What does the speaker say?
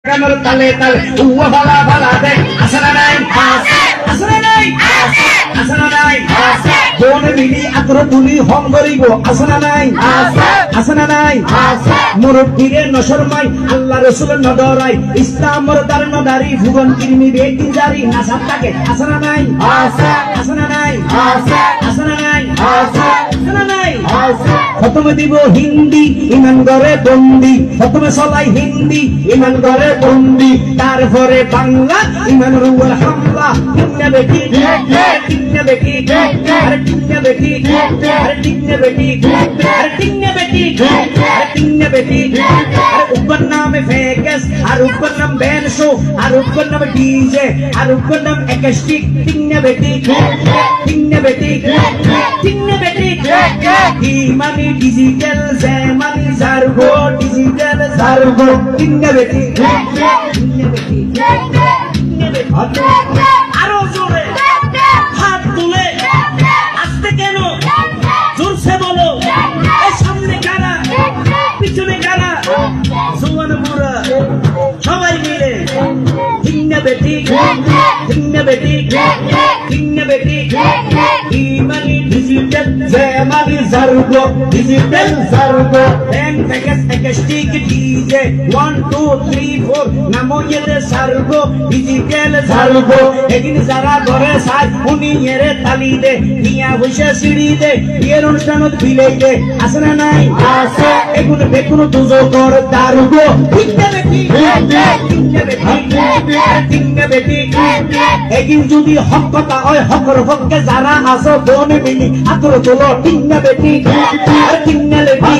Kamar tale tale, uwa bala bala dek, asana nai, asana nai, asana nai, bone mili atro tuli hongoribo, asana nai, asana nai, murut dire nosormai, Allah Rasul nodorai, Islam murdar nodari, fugon kirmi beti jari, nasab take, asana nai, asana nai, asana nai, asana nai, প্রথমে দিব হিন্দি ইমান করে বন্দি প্রথমে চলাই হিন্দি ইমান করে বন্দি তারপরে বাংলা ইমান রুয়ার হামলা টিকনা বেটি টিকনা বেটি আরে টিকনা বেটি আরে টিকনা বেটি আরে টিকনা বেটি আরে টিকনা বেটি আরে উপর নামে ফেকেস আর উপর নাম বেনশো আর উপর নাম ডিজে আর উপর নাম একাস্টিক টিকনা বেটি টিকনা বেটি টিকনা বেটি ইমানি ডিজিটাল জামানি জারগো ডিজিটাল জারগো টিকনা বেটি আরো জোরে হাত তুলে আস্তে কেন জোরসে বলো এই সামনে কারা পিছনে কারা জোয়ান বুড়া সবাই মিলে টিকনা বেটি টিকনা বেটি টিকনা বেটি ইমানি ডিজিটাল জামানি জারগো ডিজিটাল জারগো দেন প্যাকেজ একাস্টিক ডিজে 1 2 3 4 নামো এর জারগো ডিজিটাল জারগো এগিন যারা ঘরে সাই উনি এর তালি দে নিয়া বসে সিঁড়ি দে এর অনুষ্ঠানত বিলেই দে আছে না নাই আছে এগুলো বেকুনো তুজো কর দারগো টিকনা বেটি টিকনা বেটি টিকনা বেটি এগিন যদি হক কথা হয় হকর হককে যারা আসো বনে মিলি আতর তোলো টিকনা বেটি টিকনা বেটি